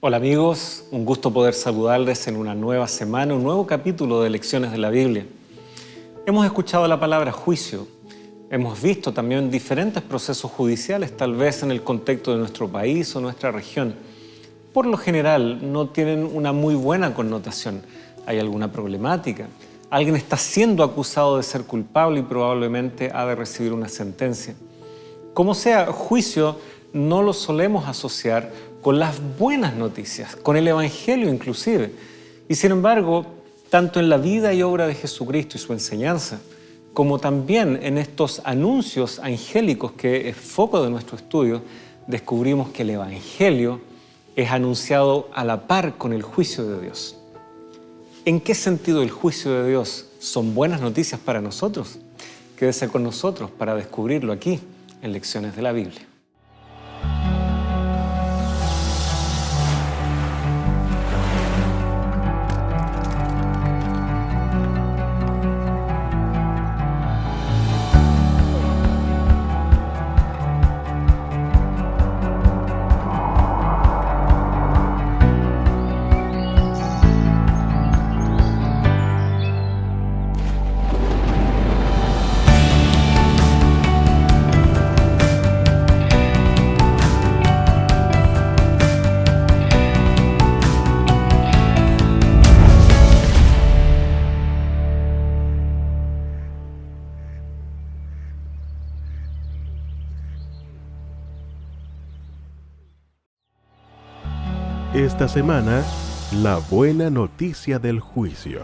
Hola amigos, un gusto poder saludarles en una nueva semana, un nuevo capítulo de Lecciones de la Biblia. Hemos escuchado la palabra juicio, hemos visto también diferentes procesos judiciales, tal vez en el contexto de nuestro país o nuestra región. Por lo general no tienen una muy buena connotación, hay alguna problemática, alguien está siendo acusado de ser culpable y probablemente ha de recibir una sentencia. Como sea, juicio no lo solemos asociar con las buenas noticias, con el Evangelio inclusive. Y sin embargo, tanto en la vida y obra de Jesucristo y su enseñanza, como también en estos anuncios angélicos que es foco de nuestro estudio, descubrimos que el Evangelio es anunciado a la par con el juicio de Dios. ¿En qué sentido el juicio de Dios son buenas noticias para nosotros? Quédese con nosotros para descubrirlo aquí en Lecciones de la Biblia. Esta semana, la buena noticia del juicio.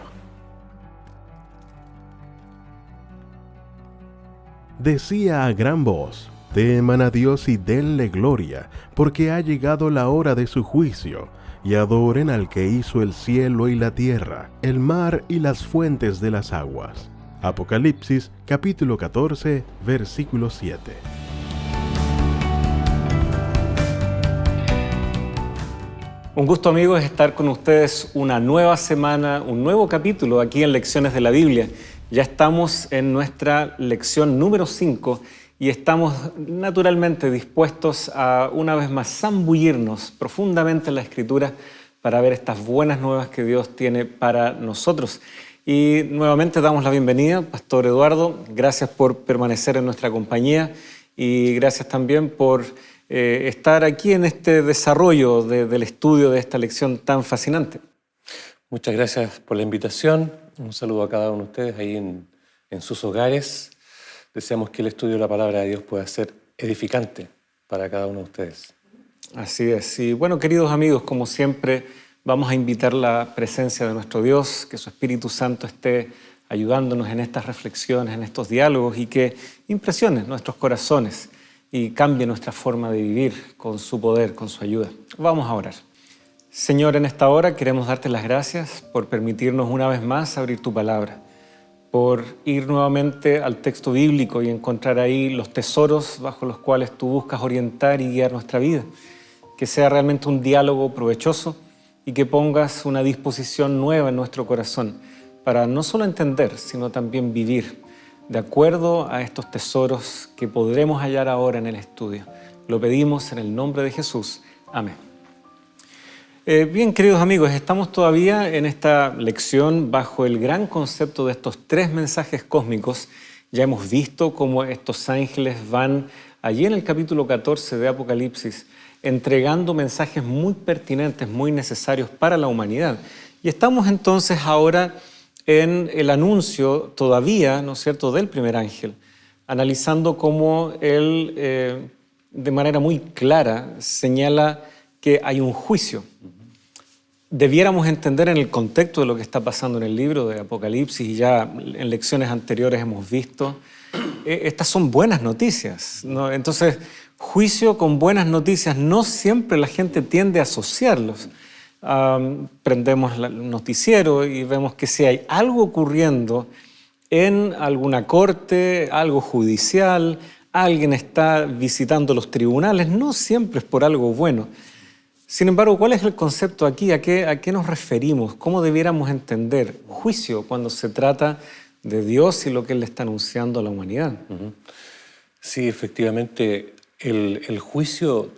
Decía a gran voz: teman a Dios y denle gloria, porque ha llegado la hora de su juicio, y adoren al que hizo el cielo y la tierra, el mar y las fuentes de las aguas. Apocalipsis capítulo 14, versículo 7. Un gusto amigos estar con ustedes una nueva semana, un nuevo capítulo aquí en Lecciones de la Biblia. Ya estamos en nuestra lección número 5 y estamos naturalmente dispuestos a una vez más zambullirnos profundamente en la Escritura para ver estas buenas nuevas que Dios tiene para nosotros. Y nuevamente damos la bienvenida, Pastor Eduardo. Gracias por permanecer en nuestra compañía y gracias también por estar aquí en este desarrollo del estudio de esta lección tan fascinante. Muchas gracias por la invitación. Un saludo a cada uno de ustedes ahí en sus hogares. Deseamos que el estudio de la palabra de Dios pueda ser edificante para cada uno de ustedes. Así es. Y bueno, queridos amigos, como siempre, vamos a invitar la presencia de nuestro Dios, que su Espíritu Santo esté ayudándonos en estas reflexiones, en estos diálogos y que impresione nuestros corazones y cambie nuestra forma de vivir con su poder, con su ayuda. Vamos a orar. Señor, en esta hora queremos darte las gracias por permitirnos una vez más abrir tu palabra, por ir nuevamente al texto bíblico y encontrar ahí los tesoros bajo los cuales tú buscas orientar y guiar nuestra vida. Que sea realmente un diálogo provechoso y que pongas una disposición nueva en nuestro corazón para no solo entender, sino también vivir de acuerdo a estos tesoros que podremos hallar ahora en el estudio. Lo pedimos en el nombre de Jesús. Amén. Bien, queridos amigos, estamos todavía en esta lección bajo el gran concepto de estos 3 mensajes cósmicos. Ya hemos visto cómo estos ángeles van allí en el capítulo 14 de Apocalipsis entregando mensajes muy pertinentes, muy necesarios para la humanidad. Y estamos entonces ahora en el anuncio todavía, ¿no es cierto?, del primer ángel, analizando cómo él de manera muy clara señala que hay un juicio. Debiéramos entender en el contexto de lo que está pasando en el libro de Apocalipsis, y ya en lecciones anteriores hemos visto, estas son buenas noticias, ¿no? Entonces, juicio con buenas noticias, no siempre la gente tiende a asociarlos. Prendemos el noticiero y vemos que si hay algo ocurriendo en alguna corte, algo judicial, alguien está visitando los tribunales, no siempre es por algo bueno. Sin embargo, ¿cuál es el concepto aquí? ¿A qué nos referimos? ¿Cómo debiéramos entender juicio cuando se trata de Dios y lo que Él le está anunciando a la humanidad? Sí, efectivamente, el juicio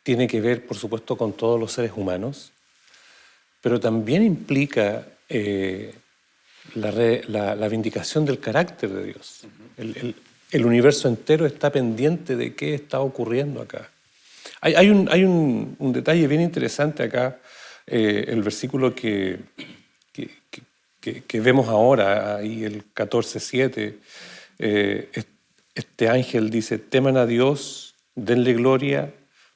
tiene que ver, por supuesto, con todos los seres humanos, pero también implica la vindicación del carácter de Dios. El universo entero está pendiente de qué está ocurriendo acá. Hay un detalle bien interesante acá, el versículo que vemos ahora, ahí el 14:7, este ángel dice: teman a Dios, denle gloria,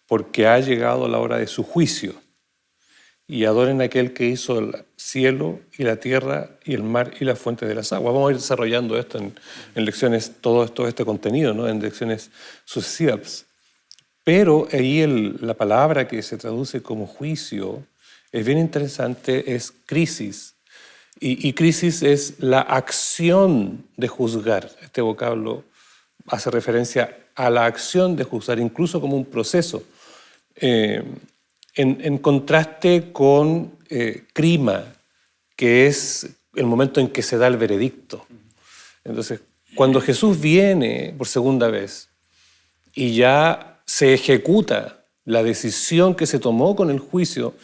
porque ha llegado la hora de su juicio, y adoren a aquel que hizo el cielo y la tierra y el mar y las fuentes de las aguas. Vamos a ir desarrollando esto en lecciones, todo este contenido, ¿no? En lecciones sucesivas. Pero ahí la palabra que se traduce como juicio es bien interesante, es crisis. Y crisis es la acción de juzgar. Este vocablo hace referencia a la acción de juzgar, incluso como un proceso. En contraste con crima, que es el momento en que se da el veredicto. Entonces, cuando Jesús viene por segunda vez y ya se ejecuta la decisión que se tomó con el juicio,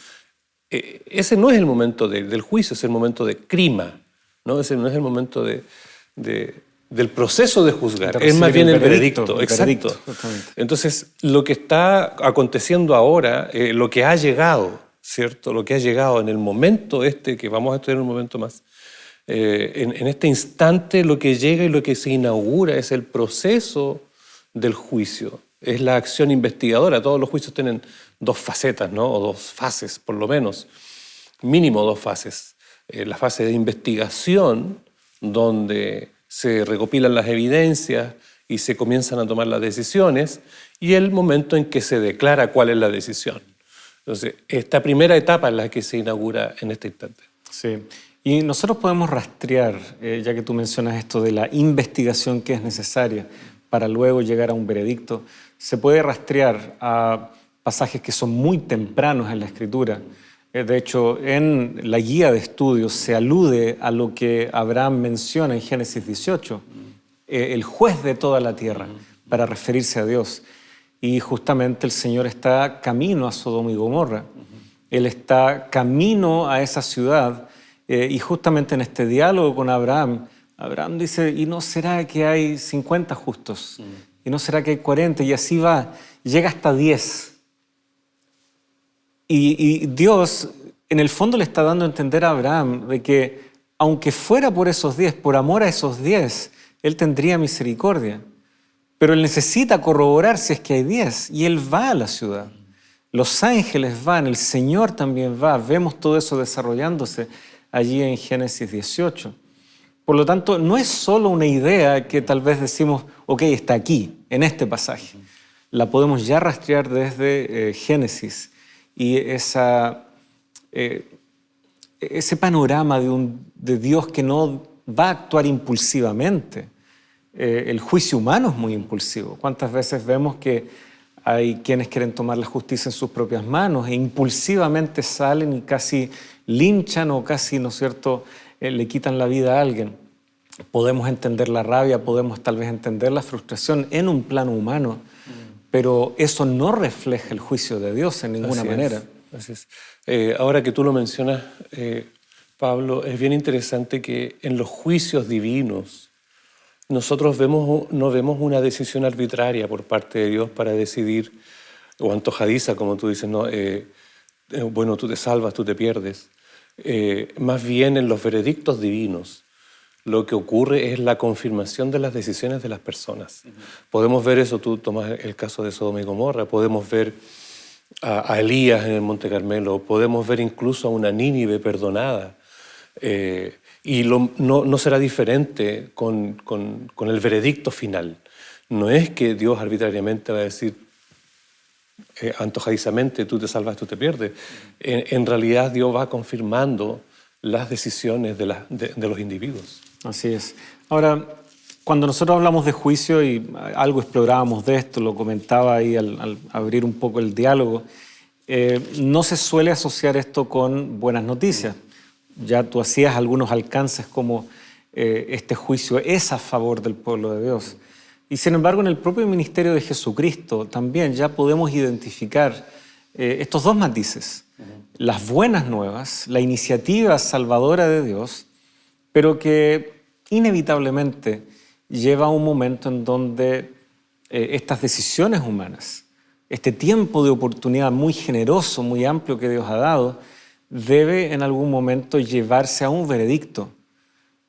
ese no es el momento del juicio, es el momento de crima, ¿no? Ese no es el momento del proceso de juzgar, es más bien el veredicto. Exacto. Entonces, lo que está aconteciendo ahora, lo que ha llegado, ¿cierto? Lo que ha llegado en el momento que vamos a estudiar en un momento más, en este instante lo que llega y lo que se inaugura es el proceso del juicio, es la acción investigadora. Todos los juicios tienen dos facetas, ¿no? O dos fases, por lo menos, mínimo dos fases. La fase de investigación, donde se recopilan las evidencias y se comienzan a tomar las decisiones, y el momento en que se declara cuál es la decisión. Entonces, esta primera etapa es la que se inaugura en este instante. Sí, y nosotros podemos rastrear, ya que tú mencionas esto de la investigación que es necesaria para luego llegar a un veredicto, se puede rastrear a pasajes que son muy tempranos en la Escritura. De hecho, en la guía de estudios se alude a lo que Abraham menciona en Génesis 18, el juez de toda la tierra, para referirse a Dios. Y justamente el Señor está camino a Sodoma y Gomorra. Él está camino a esa ciudad, y justamente en este diálogo con Abraham dice: ¿y no será que hay 50 justos? ¿Y no será que hay 40? Y así va, llega hasta 10. Y Dios, en el fondo, le está dando a entender a Abraham de que, aunque fuera por esos 10, por amor a esos 10, Él tendría misericordia. Pero Él necesita corroborar si es que hay 10, y Él va a la ciudad. Los ángeles van, el Señor también va. Vemos todo eso desarrollándose allí en Génesis 18. Por lo tanto, no es solo una idea que tal vez decimos, ok, está aquí, en este pasaje. La podemos ya rastrear desde Génesis. Y ese panorama de Dios que no va a actuar impulsivamente. El juicio humano es muy impulsivo. ¿Cuántas veces vemos que hay quienes quieren tomar la justicia en sus propias manos e impulsivamente salen y casi linchan o casi, ¿no es cierto?, le quitan la vida a alguien? Podemos entender la rabia, podemos tal vez entender la frustración en un plano humano, pero eso no refleja el juicio de Dios en ninguna manera. Así es. Ahora que tú lo mencionas, Pablo, es bien interesante que en los juicios divinos nosotros no vemos una decisión arbitraria por parte de Dios para decidir, o antojadiza, como tú dices, ¿no? Bueno, tú te salvas, tú te pierdes. Más bien en los veredictos divinos, lo que ocurre es la confirmación de las decisiones de las personas. Podemos ver eso, tú tomas el caso de Sodoma y Gomorra, podemos ver a Elías en el Monte Carmelo, podemos ver incluso a una Nínive perdonada. Y no será diferente con el veredicto final. No es que Dios arbitrariamente va a decir antojadizamente, tú te salvas, tú te pierdes. En realidad Dios va confirmando las decisiones de los individuos. Así es. Ahora, cuando nosotros hablamos de juicio, y algo explorábamos de esto, lo comentaba ahí al abrir un poco el diálogo, no se suele asociar esto con buenas noticias. Ya tú hacías algunos alcances como este juicio es a favor del pueblo de Dios. Y sin embargo, en el propio ministerio de Jesucristo también ya podemos identificar estos dos matices. Las buenas nuevas, la iniciativa salvadora de Dios, pero que inevitablemente lleva a un momento en donde estas decisiones humanas, este tiempo de oportunidad muy generoso, muy amplio que Dios ha dado, debe en algún momento llevarse a un veredicto.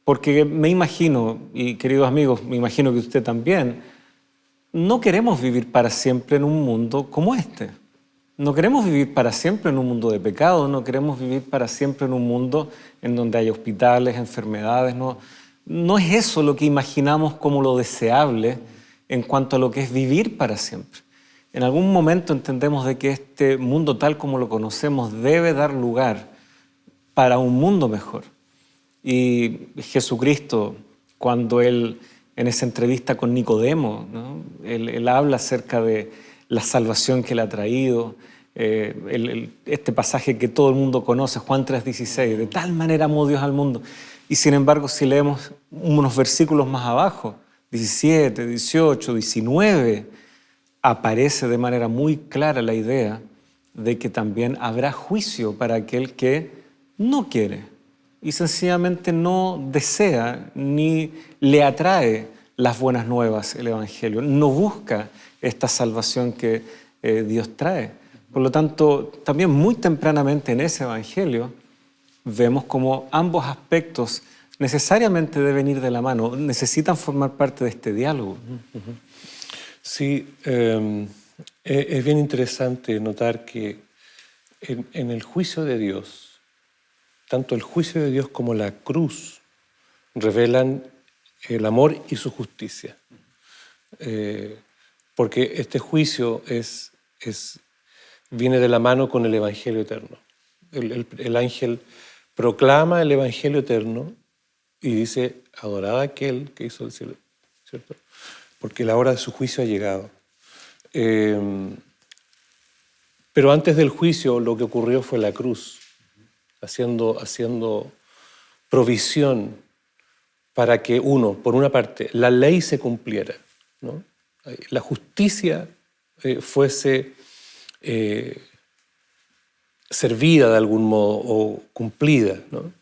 Porque me imagino, y queridos amigos, me imagino que usted también, no queremos vivir para siempre en un mundo como este. No queremos vivir para siempre en un mundo de pecado, no queremos vivir para siempre en un mundo en donde hay hospitales, enfermedades. No es eso lo que imaginamos como lo deseable en cuanto a lo que es vivir para siempre. En algún momento entendemos de que este mundo tal como lo conocemos debe dar lugar para un mundo mejor. Y Jesucristo, cuando Él, en esa entrevista con Nicodemo, ¿no? Él habla acerca de la salvación que Él ha traído, este pasaje que todo el mundo conoce, Juan 3:16, de tal manera amó Dios al mundo. Y sin embargo, si leemos unos versículos más abajo, 17, 18, 19, aparece de manera muy clara la idea de que también habrá juicio para aquel que no quiere y sencillamente no desea ni le atrae las buenas nuevas, el Evangelio, no busca esta salvación que Dios trae. Por lo tanto, también muy tempranamente en ese Evangelio vemos como ambos aspectos necesariamente deben ir de la mano, necesitan formar parte de este diálogo. Sí, es bien interesante notar que en el juicio de Dios, tanto el juicio de Dios como la cruz revelan el amor y su justicia. Porque este juicio viene de la mano con el Evangelio eterno. El ángel proclama el Evangelio eterno y dice, adorad a aquel que hizo el cielo, ¿cierto? Porque la hora de su juicio ha llegado. Pero antes del juicio lo que ocurrió fue la cruz, haciendo provisión para que por una parte, la ley se cumpliera, ¿no? La justicia fuese servida de algún modo o cumplida, ¿no?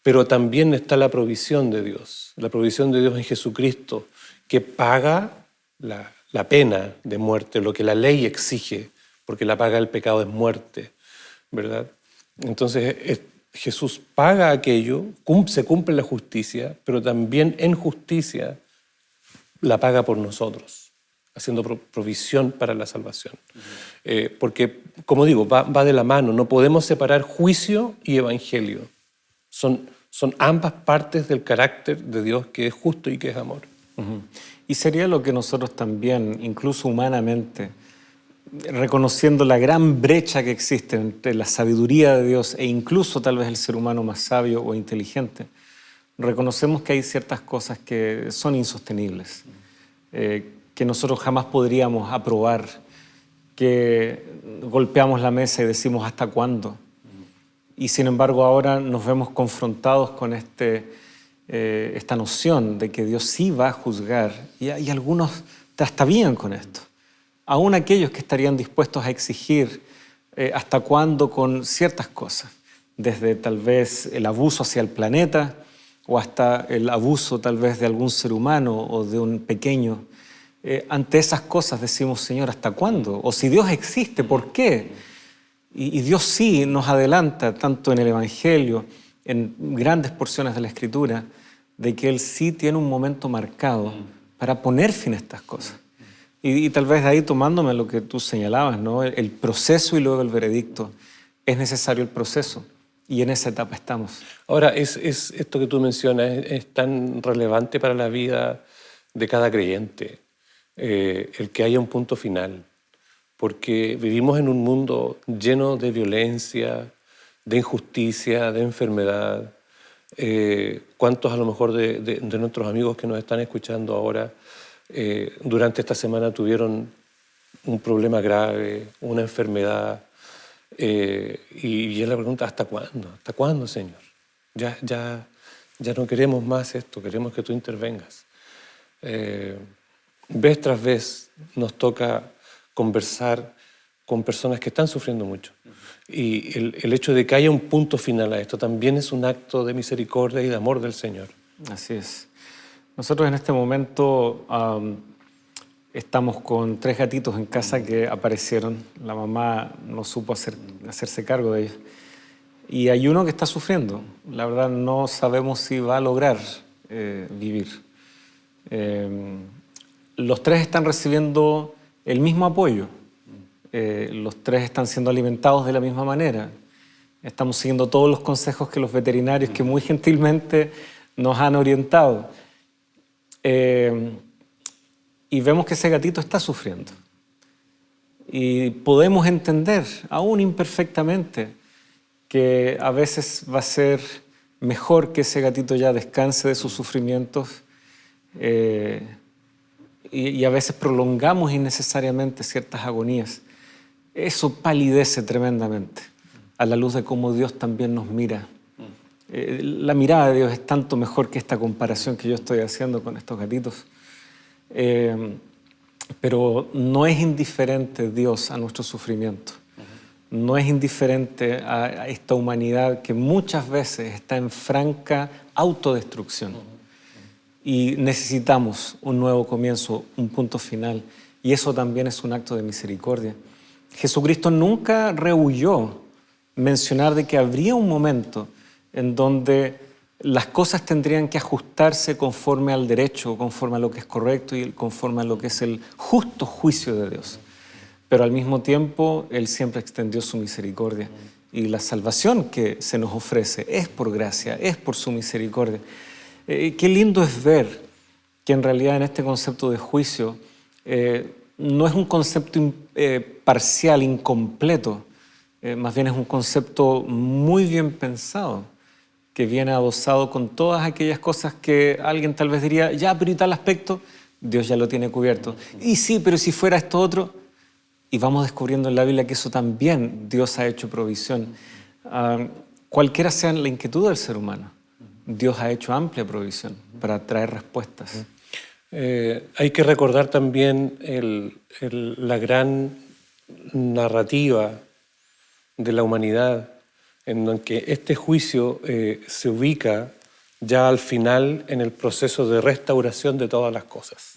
Pero también está la provisión de Dios en Jesucristo, que paga la pena de muerte, lo que la ley exige, porque la paga del pecado es muerte, ¿verdad? Entonces Jesús paga aquello, se cumple la justicia, pero también en justicia la paga por nosotros, haciendo provisión para la salvación. Porque, como digo, va de la mano, no podemos separar juicio y evangelio. Son ambas partes del carácter de Dios, que es justo y que es amor. Y sería lo que nosotros también, incluso humanamente, reconociendo la gran brecha que existe entre la sabiduría de Dios e incluso tal vez el ser humano más sabio o inteligente, reconocemos que hay ciertas cosas que son insostenibles, que nosotros jamás podríamos aprobar, que golpeamos la mesa y decimos ¿hasta cuándo? Y sin embargo ahora nos vemos confrontados con esta noción de que Dios sí va a juzgar, y algunos hasta bien con esto. Aún aquellos que estarían dispuestos a exigir hasta cuándo con ciertas cosas, desde tal vez el abuso hacia el planeta o hasta el abuso tal vez de algún ser humano o de un pequeño. Ante esas cosas decimos, Señor, ¿hasta cuándo? O si Dios existe, ¿por qué? Y Dios sí nos adelanta, tanto en el Evangelio, en grandes porciones de la Escritura, de que Él sí tiene un momento marcado para poner fin a estas cosas. Y tal vez de ahí, tomándome lo que tú señalabas, ¿no? El proceso y luego el veredicto. Es necesario el proceso y en esa etapa estamos. Ahora, esto que tú mencionas es tan relevante para la vida de cada creyente, el que haya un punto final, porque vivimos en un mundo lleno de violencia, de injusticia, de enfermedad. ¿Cuántos a lo mejor de nuestros amigos que nos están escuchando ahora durante esta semana tuvieron un problema grave, una enfermedad? Y él le pregunta, ¿hasta cuándo? ¿Hasta cuándo, Señor? Ya no queremos más esto, queremos que tú intervengas. vez tras vez nos toca conversar con personas que están sufriendo mucho. Y el hecho de que haya un punto final a esto también es un acto de misericordia y de amor del Señor. Así es. Nosotros en este momento estamos con 3 gatitos en casa que aparecieron. La mamá no supo hacerse cargo de ellos. Y hay uno que está sufriendo. La verdad no sabemos si va a lograr vivir. Los 3 están recibiendo el mismo apoyo. Los 3 están siendo alimentados de la misma manera. Estamos siguiendo todos los consejos que los veterinarios que muy gentilmente nos han orientado. Y vemos que ese gatito está sufriendo. Y podemos entender, aún imperfectamente, que a veces va a ser mejor que ese gatito ya descanse de sus sufrimientos y a veces prolongamos innecesariamente ciertas agonías. Eso palidece tremendamente a la luz de cómo Dios también nos mira. La mirada de Dios es tanto mejor que esta comparación que yo estoy haciendo con estos gatitos. Pero no es indiferente Dios a nuestro sufrimiento. No es indiferente a esta humanidad que muchas veces está en franca autodestrucción. Y necesitamos un nuevo comienzo, un punto final. Y eso también es un acto de misericordia. Jesucristo nunca rehuyó mencionar de que habría un momento en donde las cosas tendrían que ajustarse conforme al derecho, conforme a lo que es correcto y conforme a lo que es el justo juicio de Dios. Pero al mismo tiempo, Él siempre extendió su misericordia. Y la salvación que se nos ofrece es por gracia, es por su misericordia. Qué lindo es ver que en realidad en este concepto de juicio no es un concepto parcial, incompleto, más bien es un concepto muy bien pensado, que viene adosado con todas aquellas cosas que alguien tal vez diría, ya, pero y tal aspecto, Dios ya lo tiene cubierto. Y sí, pero si fuera esto otro, y vamos descubriendo en la Biblia que eso también Dios ha hecho provisión. Cualquiera sea la inquietud del ser humano, Dios ha hecho amplia provisión para traer respuestas. Hay que recordar también la gran narrativa de la humanidad, en donde este juicio se ubica ya al final en el proceso de restauración de todas las cosas.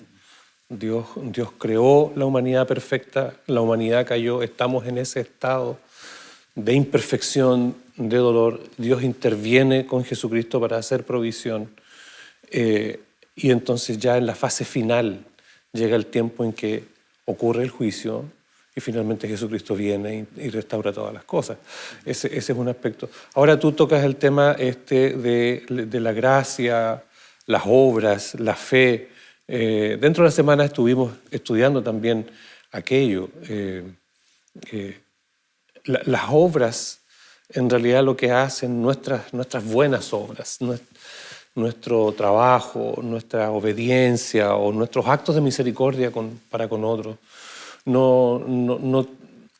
Dios creó la humanidad perfecta, la humanidad cayó, estamos en ese estado de imperfección, de dolor. Dios interviene con Jesucristo para hacer provisión. Y entonces ya en la fase final llega el tiempo en que ocurre el juicio y finalmente Jesucristo viene y restaura todas las cosas. Ese es un aspecto. Ahora tú tocas el tema de la gracia, las obras, la fe. Dentro de la semana estuvimos estudiando también aquello. Las obras, en realidad lo que hacen nuestras buenas obras, nuestro trabajo, nuestra obediencia o nuestros actos de misericordia para con otros, no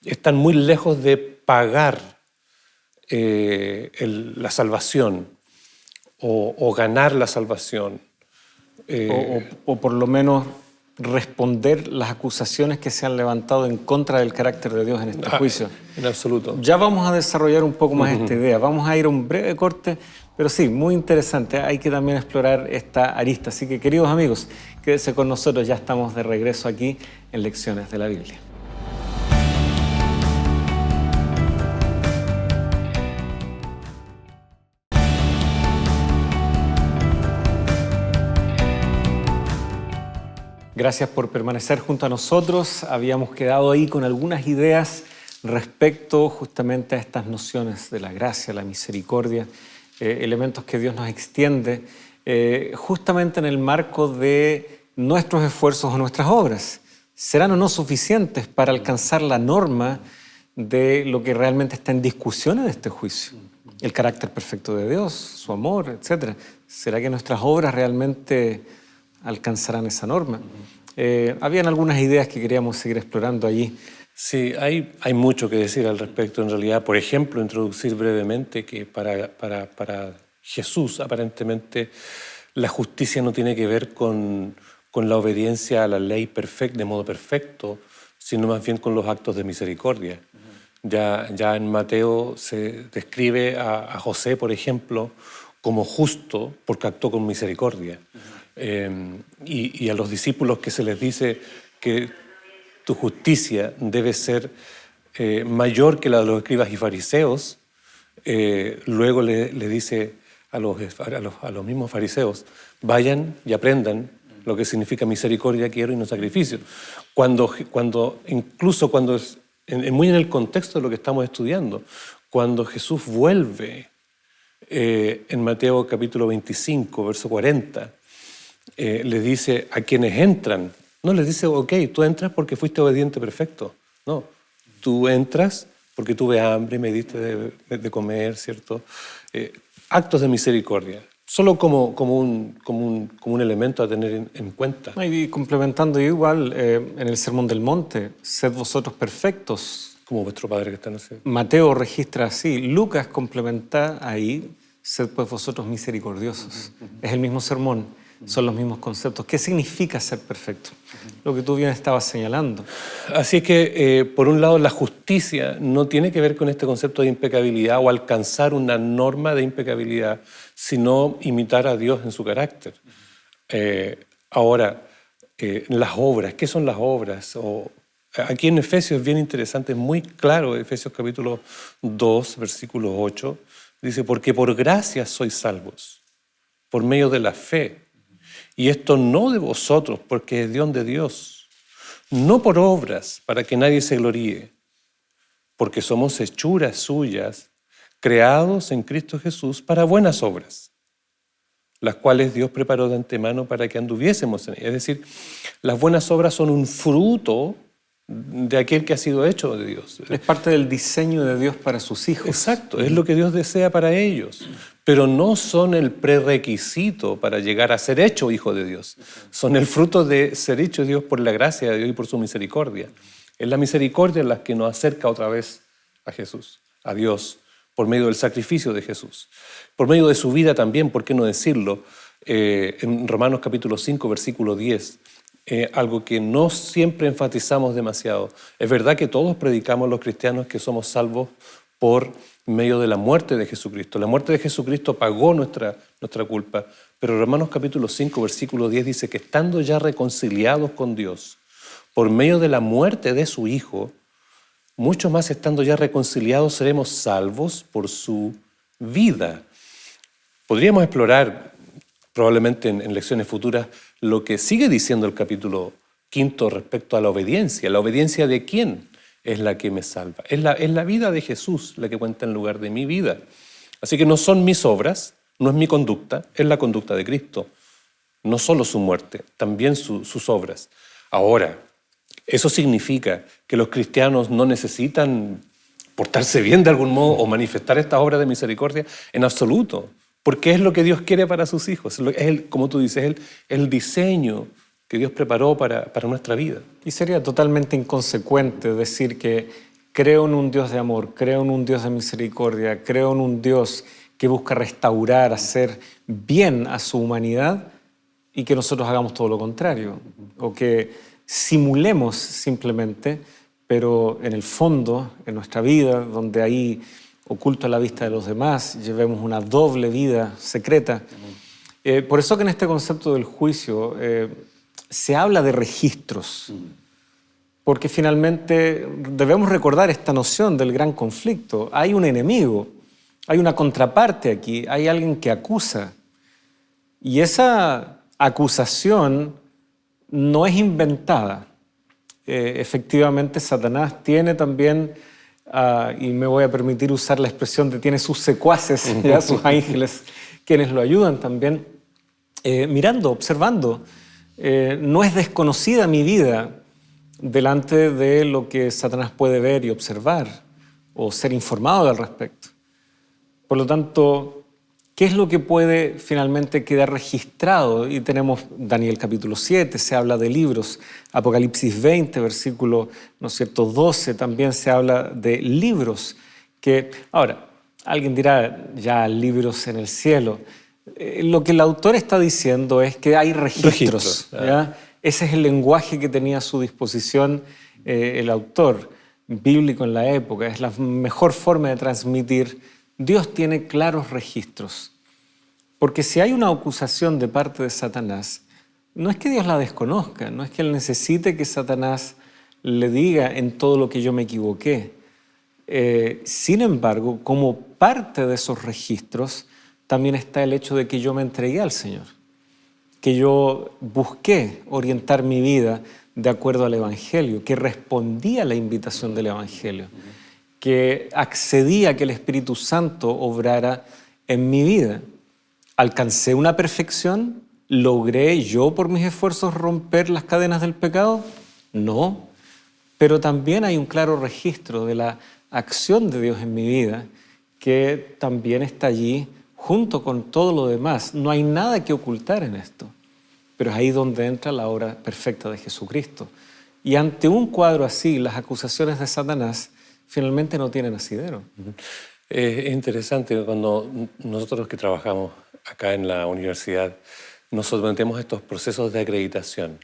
están muy lejos de pagar la salvación o ganar la salvación. O por lo menos responder las acusaciones que se han levantado en contra del carácter de Dios en este juicio. En absoluto. Ya vamos a desarrollar un poco más esta idea. Vamos a ir a un breve corte, pero sí, muy interesante. Hay que también explorar esta arista. Así que, queridos amigos, quédense con nosotros. Ya estamos de regreso aquí en Lecciones de la Biblia. Gracias por permanecer junto a nosotros. Habíamos quedado ahí con algunas ideas respecto justamente a estas nociones de la gracia, la misericordia, elementos que Dios nos extiende justamente en el marco de nuestros esfuerzos o nuestras obras. ¿Serán o no suficientes para alcanzar la norma de lo que realmente está en discusión en este juicio? El carácter perfecto de Dios, su amor, etc. ¿Será que nuestras obras realmente alcanzarán esa norma? Habían algunas ideas que queríamos seguir explorando allí. Sí, hay mucho que decir al respecto en realidad. Por ejemplo, introducir brevemente que para Jesús aparentemente la justicia no tiene que ver con con la obediencia a la ley de modo perfecto, sino más bien con los actos de misericordia. Ya en Mateo se describe a José, por ejemplo, como justo porque actuó con misericordia. Y a los discípulos que se les dice que tu justicia debe ser mayor que la de los escribas y fariseos, luego le dice a los mismos fariseos, vayan y aprendan lo que significa misericordia quiero y no sacrificio. Incluso cuando es muy en el contexto de lo que estamos estudiando, cuando Jesús vuelve en Mateo capítulo 25, verso 40, le dice a quienes entran, no les dice, ok, tú entras porque fuiste obediente perfecto. No, tú entras porque tuve hambre, me diste de comer, ¿cierto? Actos de misericordia, solo como un elemento a tener en cuenta. Y complementando igual, en el Sermón del Monte, sed vosotros perfectos. Como vuestro Padre que está en el cielo. Mateo registra así, Lucas complementa ahí, sed pues vosotros misericordiosos. Es el mismo sermón, son los mismos conceptos. ¿Qué significa ser perfecto? Lo que tú bien estabas señalando. Así es que, por un lado, la justicia no tiene que ver con este concepto de impecabilidad o alcanzar una norma de impecabilidad, sino imitar a Dios en su carácter. Ahora, las obras, ¿qué son las obras? Aquí en Efesios es bien interesante, es muy claro, Efesios capítulo 2, versículo 8, dice, porque por gracia sois salvos, por medio de la fe. Y esto no de vosotros, porque es don de Dios, no por obras, para que nadie se gloríe, porque somos hechuras suyas, creados en Cristo Jesús para buenas obras, las cuales Dios preparó de antemano para que anduviésemos en ellas. Es decir, las buenas obras son un fruto de aquel que ha sido hecho de Dios. Es parte del diseño de Dios para sus hijos. Exacto, es lo que Dios desea para ellos, pero no son el prerequisito para llegar a ser hecho hijo de Dios. Son el fruto de ser hecho Dios por la gracia de Dios y por su misericordia. Es la misericordia la que nos acerca otra vez a Jesús, a Dios, por medio del sacrificio de Jesús. Por medio de su vida también, ¿por qué no decirlo? En Romanos capítulo 5, versículo 10, algo que no siempre enfatizamos demasiado. Es verdad que todos predicamos los cristianos que somos salvos por medio de la muerte de Jesucristo. La muerte de Jesucristo pagó nuestra culpa, pero Romanos capítulo 5, versículo 10 dice que estando ya reconciliados con Dios por medio de la muerte de su Hijo, mucho más estando ya reconciliados seremos salvos por su vida. Podríamos explorar probablemente en lecciones futuras lo que sigue diciendo el capítulo 5 respecto a la obediencia. ¿La obediencia de quién es la que me salva? Es la vida de Jesús la que cuenta en lugar de mi vida. Así que no son mis obras, no es mi conducta, es la conducta de Cristo. No solo su muerte, también sus obras. Ahora, ¿eso significa que los cristianos no necesitan portarse bien de algún modo o manifestar estas obras de misericordia? En absoluto. Porque es lo que Dios quiere para sus hijos. Como tú dices, es el diseño que Dios preparó para nuestra vida. Y sería totalmente inconsecuente decir que creo en un Dios de amor, creo en un Dios de misericordia, creo en un Dios que busca restaurar, hacer bien a su humanidad y que nosotros hagamos todo lo contrario. O que simulemos simplemente, pero en el fondo, en nuestra vida, donde ahí oculto a la vista de los demás, llevemos una doble vida secreta. Por eso que en este concepto del juicio se habla de registros, porque finalmente debemos recordar esta noción del gran conflicto. Hay un enemigo, hay una contraparte aquí, hay alguien que acusa. Y esa acusación no es inventada. Efectivamente, Satanás tiene también, y me voy a permitir usar la expresión de tiene sus secuaces, ¿ya? Sus ángeles, quienes lo ayudan también, mirando, observando. No es desconocida mi vida delante de lo que Satanás puede ver y observar o ser informado al respecto. Por lo tanto, ¿qué es lo que puede finalmente quedar registrado? Y tenemos Daniel capítulo 7, se habla de libros, Apocalipsis 20, versículo, ¿no es cierto?, 12, también se habla de libros que, ahora, alguien dirá, ya libros en el cielo. Lo que el autor está diciendo es que hay registros. ¿Ya? Ese es el lenguaje que tenía a su disposición el autor bíblico en la época. Es la mejor forma de transmitir. Dios tiene claros registros. Porque si hay una acusación de parte de Satanás, no es que Dios la desconozca, no es que Él necesite que Satanás le diga en todo lo que yo me equivoqué. Sin embargo, como parte de esos registros, también está el hecho de que yo me entregué al Señor, que yo busqué orientar mi vida de acuerdo al Evangelio, que respondí a la invitación del Evangelio, que accedí a que el Espíritu Santo obrara en mi vida. ¿Alcancé una perfección? ¿Logré yo por mis esfuerzos romper las cadenas del pecado? No, pero también hay un claro registro de la acción de Dios en mi vida que también está allí junto con todo lo demás. No hay nada que ocultar en esto, pero es ahí donde entra la obra perfecta de Jesucristo. Y ante un cuadro así, las acusaciones de Satanás finalmente no tienen asidero. Es interesante cuando nosotros que trabajamos acá en la universidad nos sometemos a estos procesos de acreditación.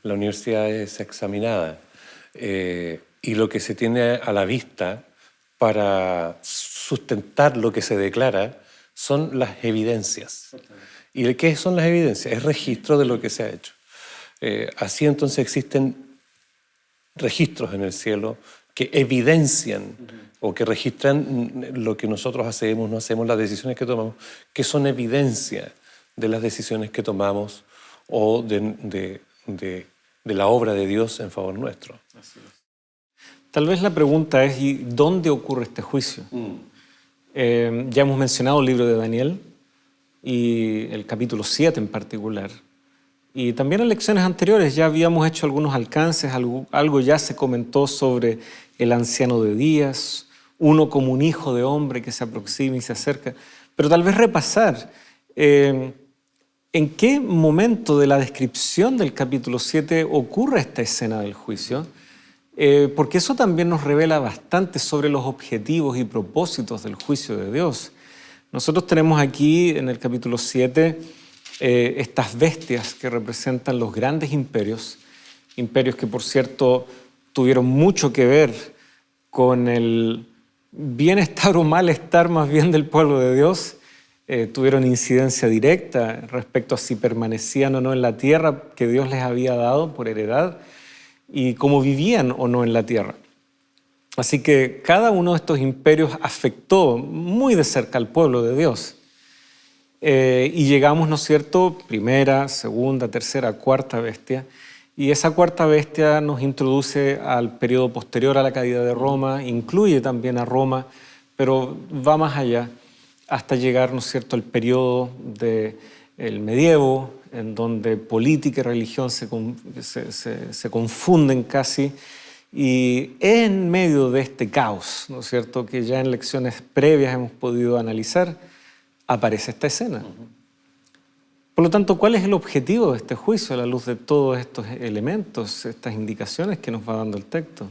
La universidad es examinada y lo que se tiene a la vista para sustentar lo que se declara son las evidencias. ¿Y qué son las evidencias? Es registro de lo que se ha hecho. Así entonces existen registros en el cielo que evidencian o que registran lo que nosotros hacemos, no hacemos, las decisiones que tomamos, que son evidencia de las decisiones que tomamos o de la obra de Dios en favor nuestro. Así es. Tal vez la pregunta es, ¿y dónde ocurre este juicio? Ya hemos mencionado el libro de Daniel y el capítulo 7 en particular. Y también en lecciones anteriores ya habíamos hecho algunos alcances, algo ya se comentó sobre el anciano de días, uno como un hijo de hombre que se aproxima y se acerca. Pero tal vez repasar, ¿en qué momento de la descripción del capítulo 7 ocurre esta escena del juicio? Porque eso también nos revela bastante sobre los objetivos y propósitos del juicio de Dios. Nosotros tenemos aquí en el capítulo 7 estas bestias que representan los grandes imperios, imperios que por cierto tuvieron mucho que ver con el bienestar o malestar más bien del pueblo de Dios, tuvieron incidencia directa respecto a si permanecían o no en la tierra que Dios les había dado por heredad y cómo vivían o no en la tierra. Así que cada uno de estos imperios afectó muy de cerca al pueblo de Dios. Y llegamos, ¿no es cierto?, primera, segunda, tercera, cuarta bestia. Y esa cuarta bestia nos introduce al periodo posterior a la caída de Roma, incluye también a Roma, pero va más allá, hasta llegar, ¿no es cierto?, al periodo del medievo, en donde política y religión se confunden casi. Y en medio de este caos, ¿no es cierto?, que ya en lecciones previas hemos podido analizar, aparece esta escena. Por lo tanto, ¿cuál es el objetivo de este juicio a la luz de todos estos elementos, estas indicaciones que nos va dando el texto?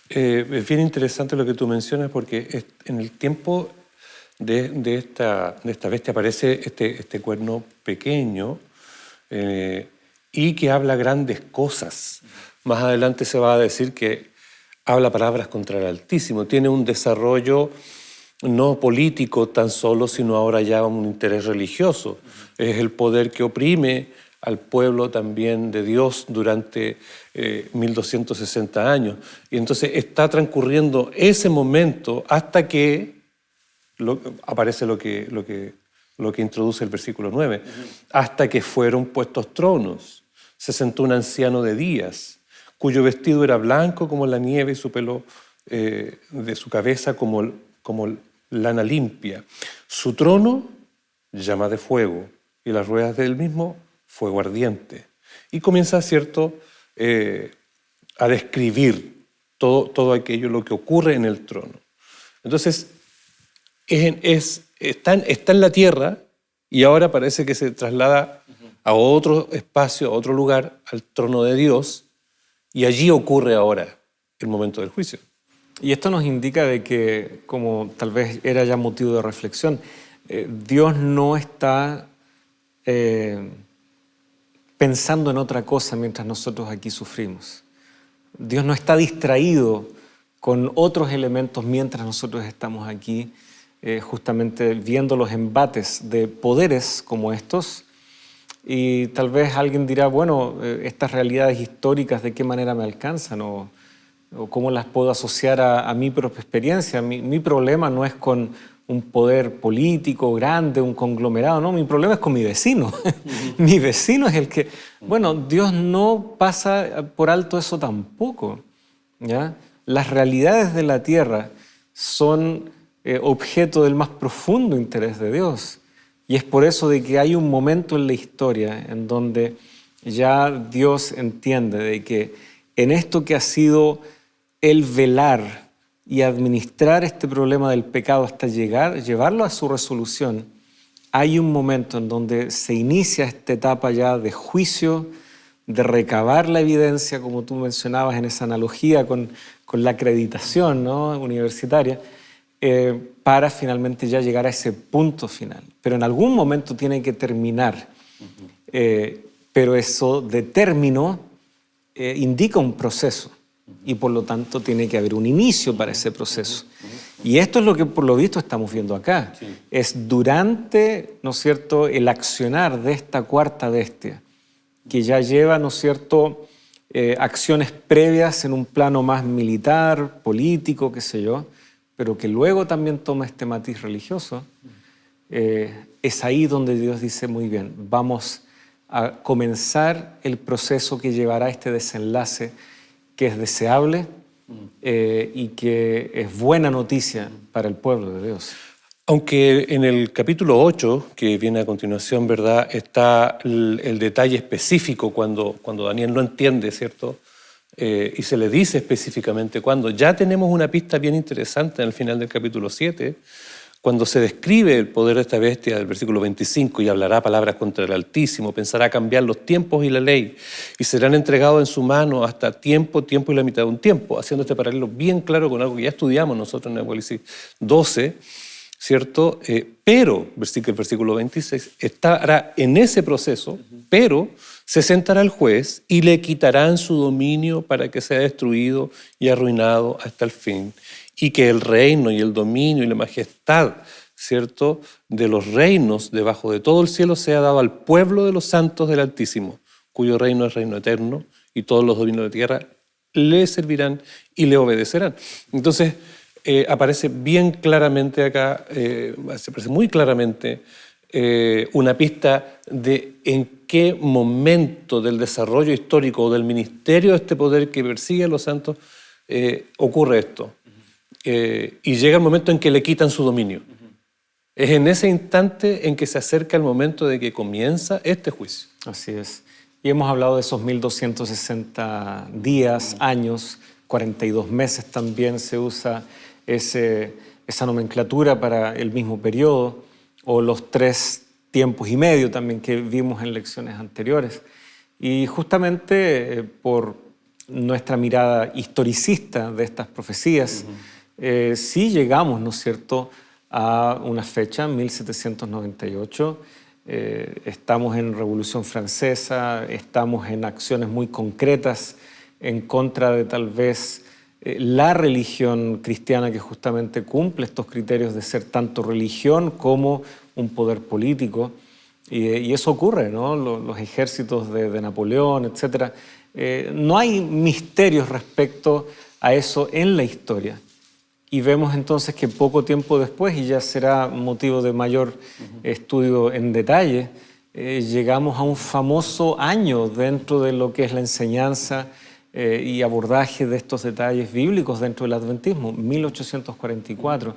Es bien interesante lo que tú mencionas porque en el tiempo de esta bestia aparece este cuerno pequeño y que habla grandes cosas. Más adelante se va a decir que habla palabras contra el Altísimo, tiene un desarrollo no político tan solo, sino ahora ya un interés religioso. Es el poder que oprime al pueblo también de Dios durante 1260 años. Y entonces está transcurriendo ese momento hasta que aparece lo que introduce el versículo 9. Hasta que fueron puestos tronos, se sentó un anciano de días, cuyo vestido era blanco como la nieve y su pelo de su cabeza como lana limpia. Su trono, llama de fuego, y las ruedas del mismo, fuego ardiente. Y comienza, ¿cierto?, a describir todo aquello, lo que ocurre en el trono. Entonces, está en la tierra y ahora parece que se traslada a otro espacio, a otro lugar, al trono de Dios, y allí ocurre ahora el momento del juicio. Y esto nos indica de que, como tal vez era ya motivo de reflexión, Dios no está pensando en otra cosa mientras nosotros aquí sufrimos. Dios no está distraído con otros elementos mientras nosotros estamos aquí justamente viendo los embates de poderes como estos. Y tal vez alguien dirá, bueno, estas realidades históricas, ¿de qué manera me alcanzan? O cómo las puedo asociar a mi propia experiencia. Mi problema no es con un poder político grande, un conglomerado, no, mi problema es con mi vecino. Mi vecino es el que... Bueno, Dios no pasa por alto eso tampoco, ¿ya? Las realidades de la tierra son objeto del más profundo interés de Dios. Y es por eso de que hay un momento en la historia en donde ya Dios entiende de que en esto que ha sido el velar y administrar este problema del pecado hasta llevarlo a su resolución, hay un momento en donde se inicia esta etapa ya de juicio, de recabar la evidencia, como tú mencionabas en esa analogía con la acreditación, ¿no?, universitaria, para finalmente ya llegar a ese punto final. Pero en algún momento tiene que terminar. Pero eso de término indica un proceso y por lo tanto tiene que haber un inicio para ese proceso. Y esto es lo que por lo visto estamos viendo acá. Sí. Es durante, ¿no es cierto?, el accionar de esta cuarta bestia que ya lleva, ¿no es cierto?, acciones previas en un plano más militar, político, qué sé yo, pero que luego también toma este matiz religioso. Es ahí donde Dios dice, muy bien, vamos a comenzar el proceso que llevará a este desenlace que es deseable y que es buena noticia para el pueblo de Dios. Aunque en el capítulo 8, que viene a continuación, ¿verdad?, está el detalle específico cuando Daniel no entiende, ¿cierto?, y se le dice específicamente cuándo. Ya tenemos una pista bien interesante en el final del capítulo 7, cuando se describe el poder de esta bestia del versículo 25, y hablará palabras contra el Altísimo, pensará cambiar los tiempos y la ley, y serán entregados en su mano hasta tiempo y la mitad de un tiempo, haciendo este paralelo bien claro con algo que ya estudiamos nosotros en Apocalipsis 12, ¿cierto? Pero, el versículo 26, estará en ese proceso, pero se sentará el juez y le quitarán su dominio para que sea destruido y arruinado hasta el fin, y que el reino y el dominio y la majestad, ¿cierto?, de los reinos debajo de todo el cielo sea dado al pueblo de los santos del Altísimo, cuyo reino es reino eterno, y todos los dominios de tierra le servirán y le obedecerán. Entonces, aparece bien claramente acá, aparece muy claramente una pista de en qué momento del desarrollo histórico o del ministerio de este poder que persigue a los santos ocurre esto. Y llega el momento en que le quitan su dominio. Es en ese instante en que se acerca el momento de que comienza este juicio. Así es. Y hemos hablado de esos 1260 días, años, 42 meses también se usa esa nomenclatura para el mismo periodo, o los 3 tiempos y medio también que vimos en lecciones anteriores. Y justamente por nuestra mirada historicista de estas profecías, sí llegamos, ¿no es cierto?, a una fecha, 1798, estamos en Revolución Francesa, estamos en acciones muy concretas en contra de tal vez la religión cristiana que justamente cumple estos criterios de ser tanto religión como un poder político. Y eso ocurre, ¿no? Los ejércitos de Napoleón, etc. No hay misterios respecto a eso en la historia. Y vemos entonces que poco tiempo después, y ya será motivo de mayor estudio en detalle, llegamos a un famoso año dentro de lo que es la enseñanza y abordaje de estos detalles bíblicos dentro del adventismo, 1844.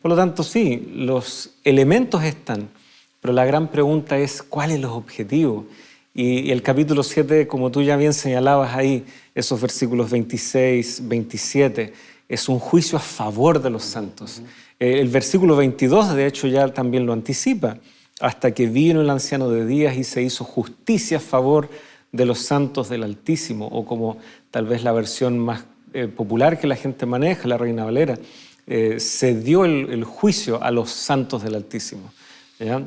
Por lo tanto, sí, los elementos están, pero la gran pregunta es ¿cuál es los objetivos? Y el capítulo 7, como tú ya bien señalabas ahí, esos versículos 26, 27, es un juicio a favor de los santos. El versículo 22, de hecho, ya también lo anticipa. Hasta que vino el anciano de días y se hizo justicia a favor de los santos del Altísimo, o como tal vez la versión más popular que la gente maneja, la Reina Valera, se dio el juicio a los santos del Altísimo. ¿ya?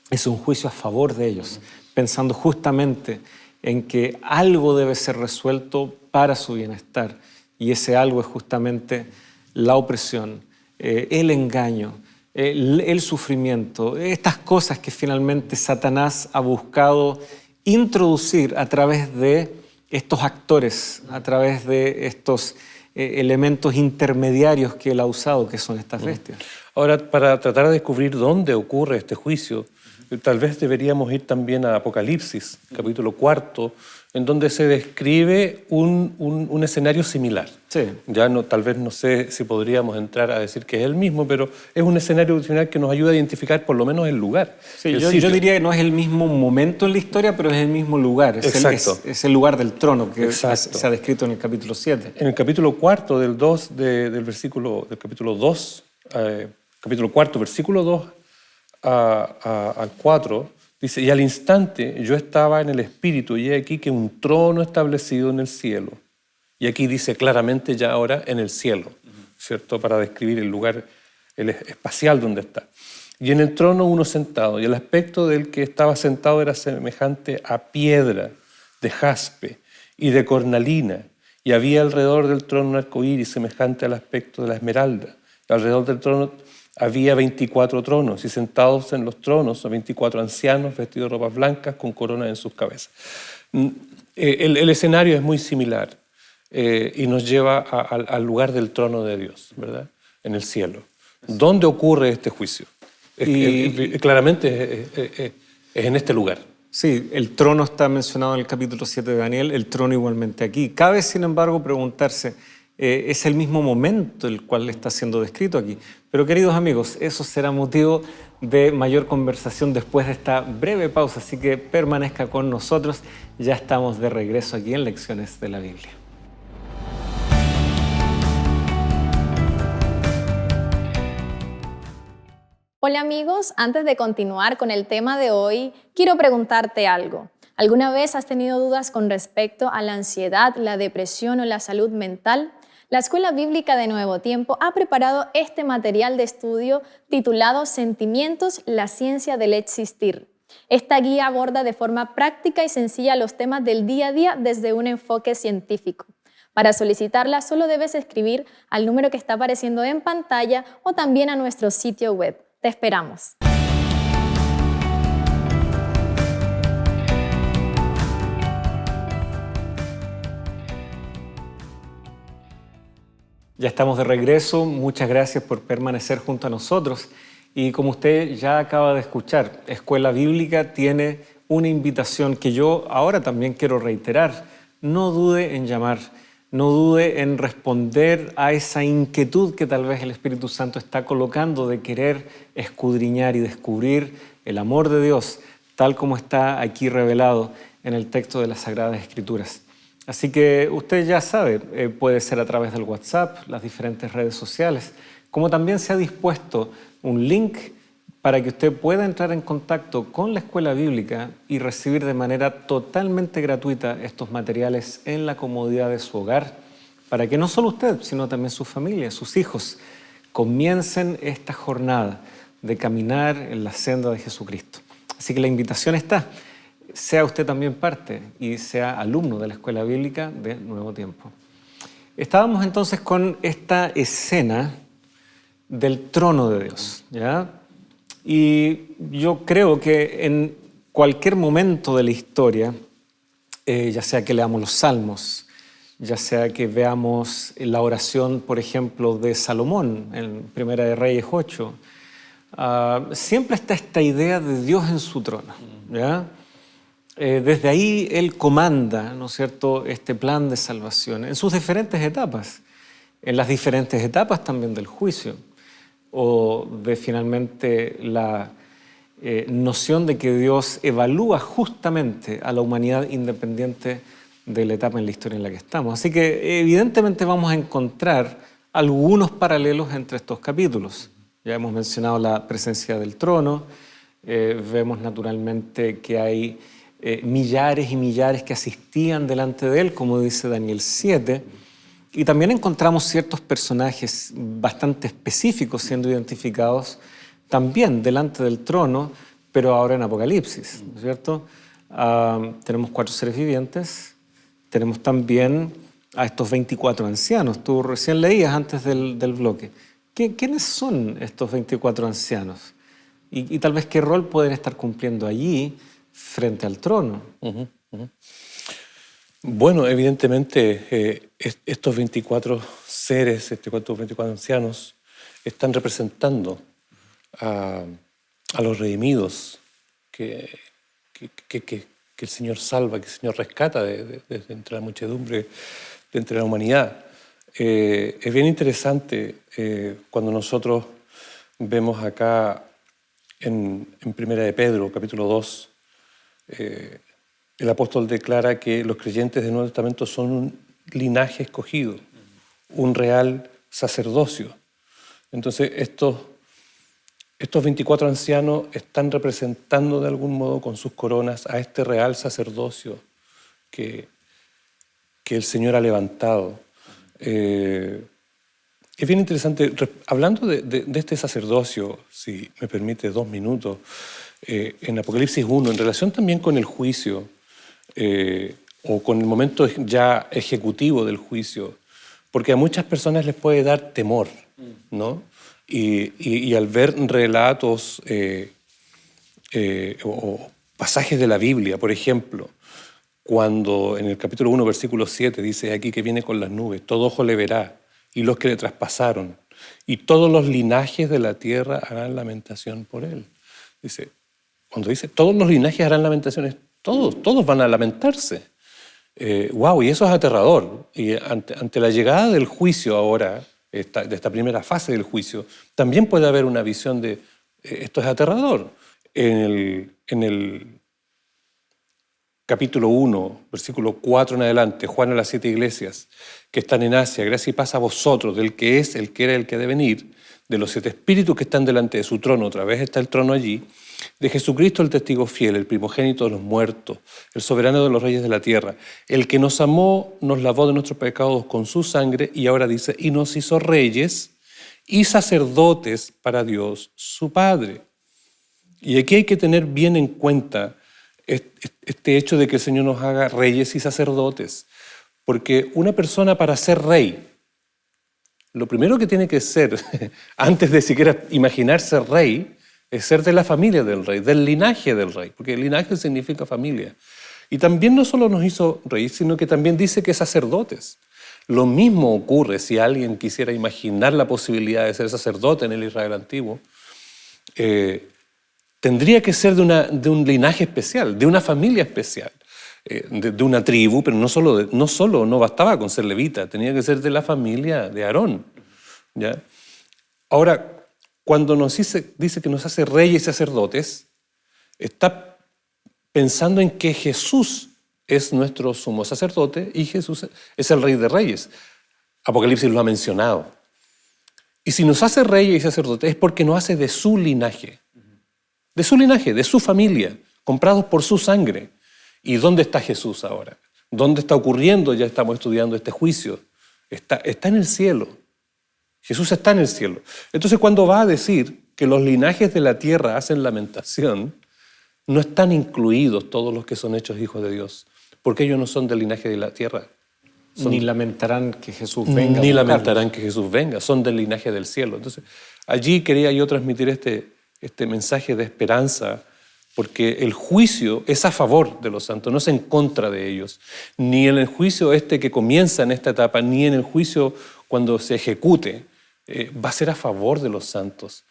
Es un juicio a favor de ellos, pensando justamente en que algo debe ser resuelto para su bienestar. Y ese algo es justamente la opresión, el engaño, el sufrimiento, estas cosas que finalmente Satanás ha buscado introducir a través de estos actores, a través de estos elementos intermediarios que él ha usado, que son estas bestias. Ahora, para tratar de descubrir dónde ocurre este juicio, tal vez deberíamos ir también a Apocalipsis, capítulo 4, en donde se describe un escenario similar. Sí. Ya no, tal vez no sé si podríamos entrar a decir que es el mismo, pero es un escenario similar que nos ayuda a identificar por lo menos el lugar. Sí, yo diría que no es el mismo momento en la historia, pero es el mismo lugar. Es el lugar del trono que se ha descrito en el capítulo 7. En el capítulo 4 del capítulo 2, capítulo 4, versículo 2 al 4, dice: y al instante yo estaba en el Espíritu, y he aquí que un trono establecido en el cielo. Y aquí dice claramente ya ahora en el cielo, ¿cierto? Para describir el lugar espacial donde está. Y en el trono uno sentado, y el aspecto del que estaba sentado era semejante a piedra de jaspe y de cornalina, y había alrededor del trono un arcoíris semejante al aspecto de la esmeralda. Y alrededor del trono había 24 tronos, y sentados en los tronos 24 ancianos vestidos de ropas blancas con coronas en sus cabezas. El escenario es muy similar y nos lleva al lugar del trono de Dios, ¿verdad? En el cielo. ¿Dónde ocurre este juicio? Claramente es en este lugar. Sí, el trono está mencionado en el capítulo 7 de Daniel, el trono igualmente aquí. Cabe, sin embargo, preguntarse, es el mismo momento el cual está siendo descrito aquí. Pero, queridos amigos, eso será motivo de mayor conversación después de esta breve pausa, así que permanezca con nosotros. Ya estamos de regreso aquí en Lecciones de la Biblia. Hola amigos, antes de continuar con el tema de hoy, quiero preguntarte algo. ¿Alguna vez has tenido dudas con respecto a la ansiedad, la depresión o la salud mental? La Escuela Bíblica de Nuevo Tiempo ha preparado este material de estudio titulado Sentimientos, la ciencia del existir. Esta guía aborda de forma práctica y sencilla los temas del día a día desde un enfoque científico. Para solicitarla solo debes escribir al número que está apareciendo en pantalla o también a nuestro sitio web. Te esperamos. Ya estamos de regreso, muchas gracias por permanecer junto a nosotros. Y como usted ya acaba de escuchar, Escuela Bíblica tiene una invitación que yo ahora también quiero reiterar. No dude en llamar, no dude en responder a esa inquietud que tal vez el Espíritu Santo está colocando de querer escudriñar y descubrir el amor de Dios, tal como está aquí revelado en el texto de las Sagradas Escrituras. Así que usted ya sabe, puede ser a través del WhatsApp, las diferentes redes sociales, como también se ha dispuesto un link para que usted pueda entrar en contacto con la Escuela Bíblica y recibir de manera totalmente gratuita estos materiales en la comodidad de su hogar, para que no solo usted, sino también su familia, sus hijos, comiencen esta jornada de caminar en la senda de Jesucristo. Así que la invitación está. Sea usted también parte y sea alumno de la Escuela Bíblica de Nuevo Tiempo. Estábamos entonces con esta escena del trono de Dios, ¿ya? Y yo creo que en cualquier momento de la historia, ya sea que leamos los Salmos, ya sea que veamos la oración, por ejemplo, de Salomón en Primera de Reyes 8, siempre está esta idea de Dios en su trono, ¿ya? Desde ahí Él comanda, ¿no es cierto?, este plan de salvación en sus diferentes etapas, en las diferentes etapas también del juicio, o de finalmente la noción de que Dios evalúa justamente a la humanidad independiente de la etapa en la historia en la que estamos. Así que evidentemente vamos a encontrar algunos paralelos entre estos capítulos. Ya hemos mencionado la presencia del trono, vemos naturalmente que hay millares y millares que asistían delante de él, como dice Daniel 7, y también encontramos ciertos personajes bastante específicos siendo identificados, también delante del trono, pero ahora en Apocalipsis, ¿no es cierto? Tenemos 4 seres vivientes, tenemos también a estos 24 ancianos. Tú recién leías antes del bloque. ¿Quiénes son estos 24 ancianos? Y tal vez qué rol pueden estar cumpliendo allí frente al trono. Bueno, evidentemente estos 24 seres, estos 24 ancianos, están representando a los redimidos que el Señor salva, que el Señor rescata de entre la muchedumbre, de entre la humanidad. Es bien interesante cuando nosotros vemos acá en Primera de Pedro, capítulo 2, el apóstol declara que los creyentes del Nuevo Testamento son un linaje escogido, un real sacerdocio. Entonces estos 24 ancianos están representando de algún modo con sus coronas a este real sacerdocio que el Señor ha levantado. Es bien interesante, hablando de este sacerdocio, si me permite 2 minutos, en Apocalipsis 1, en relación también con el juicio, o con el momento ya ejecutivo del juicio, porque a muchas personas les puede dar temor, ¿no? Y al ver relatos o pasajes de la Biblia, por ejemplo, cuando en el capítulo 1, versículo 7, dice aquí que viene con las nubes, todo ojo le verá, y los que le traspasaron, y todos los linajes de la tierra harán lamentación por él. Dice, cuando dice todos los linajes harán lamentaciones, todos van a lamentarse. Wow, y eso es aterrador. Y ante la llegada del juicio ahora, de esta primera fase del juicio, también puede haber una visión de esto es aterrador. En el capítulo 1, versículo 4 en adelante, Juan a las 7 iglesias que están en Asia, gracia y paz a vosotros, del que es, el que era, el que ha de venir, de los 7 espíritus que están delante de su trono, otra vez está el trono allí, de Jesucristo el testigo fiel, el primogénito de los muertos, el soberano de los reyes de la tierra, el que nos amó, nos lavó de nuestros pecados con su sangre, y ahora dice, y nos hizo reyes y sacerdotes para Dios su Padre. Y aquí hay que tener bien en cuenta este hecho de que el Señor nos haga reyes y sacerdotes, porque una persona para ser rey, lo primero que tiene que ser, antes de siquiera imaginarse rey, es ser de la familia del rey, del linaje del rey, porque el linaje significa familia. Y también no solo nos hizo reyes, sino que también dice que sacerdotes. Lo mismo ocurre si alguien quisiera imaginar la posibilidad de ser sacerdote en el Israel antiguo, tendría que ser de un linaje especial, de una familia especial, de una tribu, pero no bastaba con ser levita, tenía que ser de la familia de Aarón, ¿ya? Ahora, cuando dice que nos hace reyes y sacerdotes, está pensando en que Jesús es nuestro sumo sacerdote y Jesús es el rey de reyes. Apocalipsis lo ha mencionado. Y si nos hace reyes y sacerdotes es porque nos hace de su linaje, de su familia, comprados por su sangre. ¿Y dónde está Jesús ahora? ¿Dónde está ocurriendo? Ya estamos estudiando este juicio. Está en el cielo. Jesús está en el cielo. Entonces, cuando va a decir que los linajes de la tierra hacen lamentación, no están incluidos todos los que son hechos hijos de Dios, porque ellos no son del linaje de la tierra. Ni lamentarán que Jesús venga. Ni lamentarán que Jesús venga, son del linaje del cielo. Entonces, allí quería yo transmitir este mensaje de esperanza, porque el juicio es a favor de los santos, no es en contra de ellos. Ni en el juicio que comienza en esta etapa, ni en el juicio cuando se ejecute, va a ser a favor de los santos.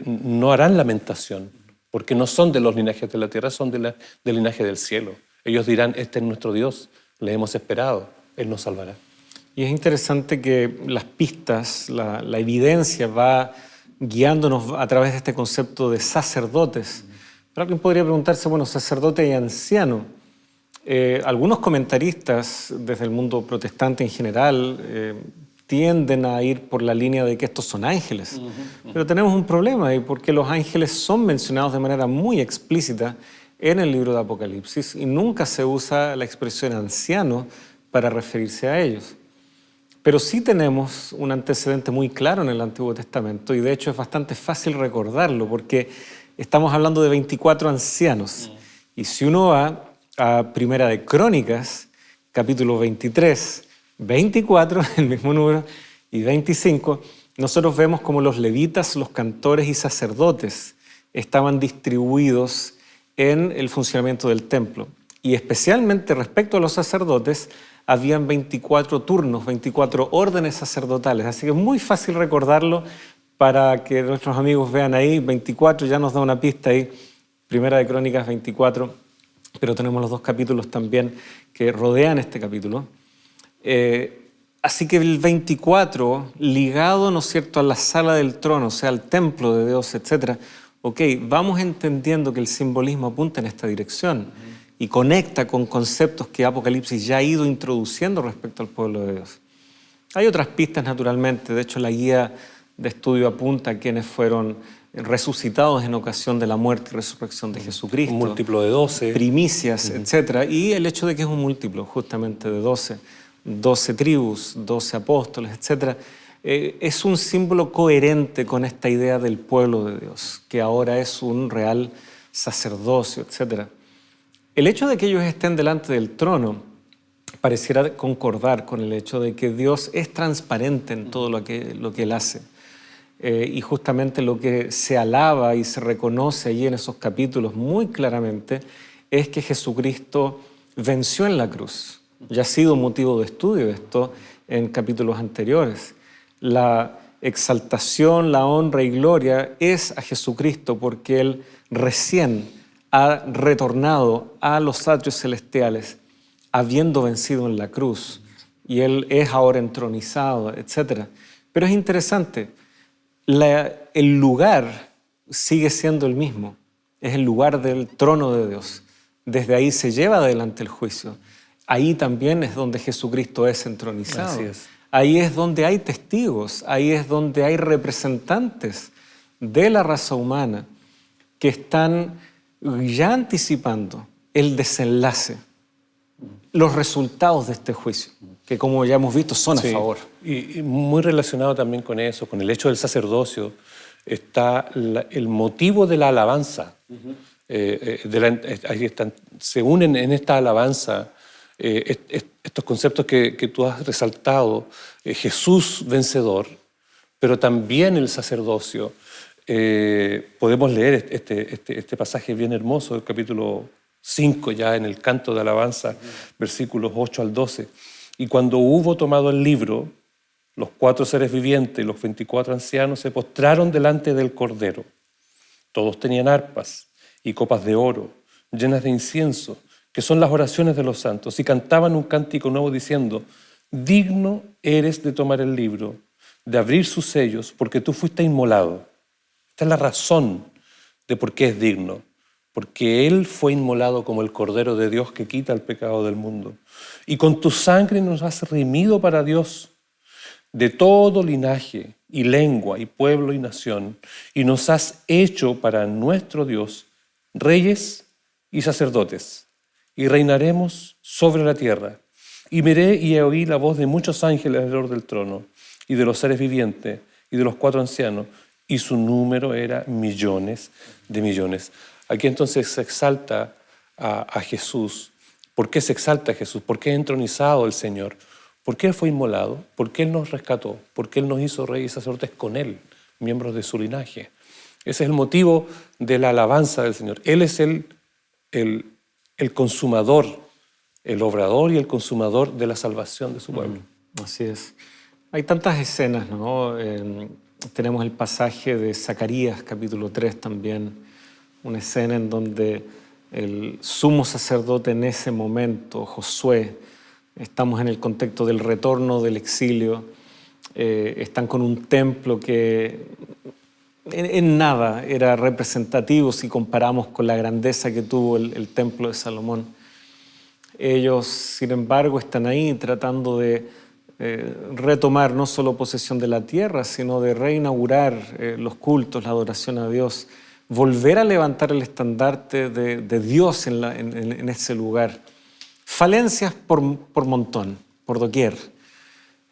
No harán lamentación, porque no son de los linajes de la tierra, son del linaje del cielo. Ellos dirán, este es nuestro Dios, le hemos esperado, Él nos salvará. Y es interesante que las pistas, la evidencia va guiándonos a través de este concepto de sacerdotes. Pero alguien podría preguntarse, bueno, sacerdote y anciano. Algunos comentaristas desde el mundo protestante en general tienden a ir por la línea de que estos son ángeles. Pero tenemos un problema ahí porque los ángeles son mencionados de manera muy explícita en el libro de Apocalipsis y nunca se usa la expresión anciano para referirse a ellos. Pero sí tenemos un antecedente muy claro en el Antiguo Testamento y de hecho es bastante fácil recordarlo porque estamos hablando de 24 ancianos. Y si uno va a Primera de Crónicas, capítulo 23, 24, el mismo número, y 25, nosotros vemos como los levitas, los cantores y sacerdotes estaban distribuidos en el funcionamiento del templo. Y especialmente respecto a los sacerdotes, habían 24 turnos, 24 órdenes sacerdotales. Así que es muy fácil recordarlo para que nuestros amigos vean ahí. 24 ya nos da una pista ahí. Primera de Crónicas 24, pero tenemos los 2 capítulos también que rodean este capítulo. Así que el 24, ligado, ¿no es cierto?, a la sala del trono, o sea, al templo de Dios, etc. Ok, vamos entendiendo que el simbolismo apunta en esta dirección y conecta con conceptos que Apocalipsis ya ha ido introduciendo respecto al pueblo de Dios. Hay otras pistas, naturalmente. De hecho, la guía de estudio apunta a quienes fueron resucitados en ocasión de la muerte y resurrección de Jesucristo. Un múltiplo de 12. Primicias, etc. Y el hecho de que es un múltiplo, justamente, de 12. 12 tribus, 12 apóstoles, etc. Es un símbolo coherente con esta idea del pueblo de Dios, que ahora es un real sacerdocio, etc. El hecho de que ellos estén delante del trono pareciera concordar con el hecho de que Dios es transparente en todo lo que Él hace. Y justamente lo que se alaba y se reconoce allí en esos capítulos muy claramente es que Jesucristo venció en la cruz. Ya ha sido motivo de estudio esto en capítulos anteriores. La exaltación, la honra y gloria es a Jesucristo porque Él recién ha retornado a los atrios celestiales habiendo vencido en la cruz y Él es ahora entronizado, etc. Pero es interesante, el lugar sigue siendo el mismo, es el lugar del trono de Dios. Desde ahí se lleva adelante el juicio. Ahí también es donde Jesucristo es entronizado. Así es. Ahí es donde hay testigos, ahí es donde hay representantes de la raza humana que están ya anticipando el desenlace, los resultados de este juicio, que como ya hemos visto son a favor. Y muy relacionado también con eso, con el hecho del sacerdocio, está el motivo de la alabanza. Ahí están, se unen en esta alabanza estos conceptos que tú has resaltado, Jesús vencedor, pero también el sacerdocio. Podemos leer este pasaje bien hermoso del capítulo 5, ya en el canto de alabanza, versículos 8 al 12. Y cuando hubo tomado el libro, los 4 seres vivientes y los 24 ancianos se postraron delante del Cordero. Todos tenían arpas y copas de oro, llenas de incienso, que son las oraciones de los santos, y cantaban un cántico nuevo diciendo: digno eres de tomar el libro, de abrir sus sellos, porque tú fuiste inmolado. Esta es la razón de por qué es digno, porque Él fue inmolado como el Cordero de Dios que quita el pecado del mundo. Y con tu sangre nos has redimido para Dios de todo linaje y lengua y pueblo y nación, y nos has hecho para nuestro Dios reyes y sacerdotes, y reinaremos sobre la tierra. Y miré y oí la voz de muchos ángeles alrededor del trono, y de los seres vivientes, y de los 4 ancianos, y su número era millones de millones. Aquí entonces se exalta a Jesús. ¿Por qué se exalta a Jesús? ¿Por qué es entronizado el Señor? ¿Por qué Él fue inmolado? ¿Por qué Él nos rescató? ¿Por qué Él nos hizo reyes y sacerdotes con Él, miembros de su linaje? Ese es el motivo de la alabanza del Señor. Él es el consumador, el obrador y el consumador de la salvación de su pueblo. Así es. Hay tantas escenas, ¿no? Tenemos el pasaje de Zacarías, capítulo 3 también, una escena en donde el sumo sacerdote en ese momento, Josué, estamos en el contexto del retorno del exilio, están con un templo que en nada era representativo si comparamos con la grandeza que tuvo el templo de Salomón. Ellos, sin embargo, están ahí tratando de retomar no solo posesión de la tierra, sino de reinaugurar los cultos, la adoración a Dios, volver a levantar el estandarte de Dios en ese lugar. Falencias por montón, por doquier.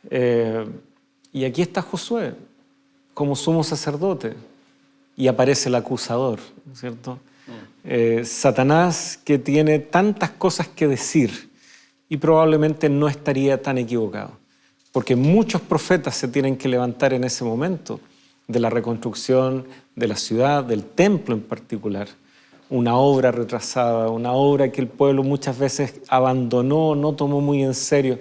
Y aquí está Josué como sumo sacerdote y aparece el acusador, ¿no es cierto? Satanás, que tiene tantas cosas que decir y probablemente no estaría tan equivocado, porque muchos profetas se tienen que levantar en ese momento de la reconstrucción de la ciudad, del templo en particular. Una obra retrasada, una obra que el pueblo muchas veces abandonó, no tomó muy en serio.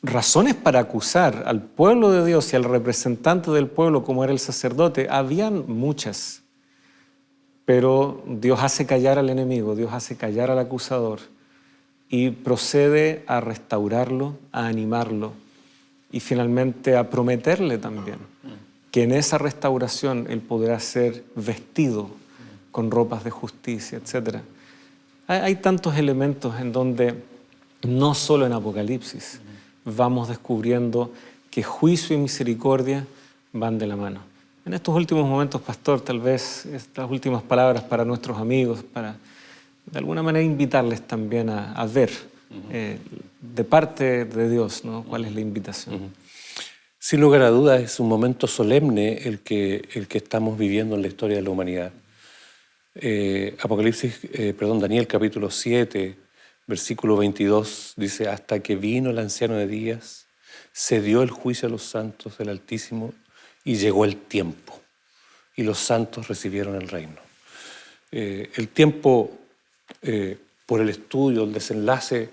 Razones para acusar al pueblo de Dios y al representante del pueblo, como era el sacerdote, habían muchas. Pero Dios hace callar al enemigo, Dios hace callar al acusador y procede a restaurarlo, a animarlo y finalmente a prometerle también que en esa restauración él podrá ser vestido con ropas de justicia, etc. Hay tantos elementos en donde, no solo en Apocalipsis, vamos descubriendo que juicio y misericordia van de la mano. En estos últimos momentos, pastor, tal vez estas últimas palabras para nuestros amigos, para de alguna manera invitarles también a ver de parte de Dios, ¿no? ¿Cuál es la invitación? Sin lugar a dudas, es un momento solemne el que estamos viviendo en la historia de la humanidad. Daniel capítulo 7, versículo 22 dice: hasta que vino el anciano de días, se dio el juicio a los santos del Altísimo y llegó el tiempo, y los santos recibieron el reino. El tiempo, por el estudio, el desenlace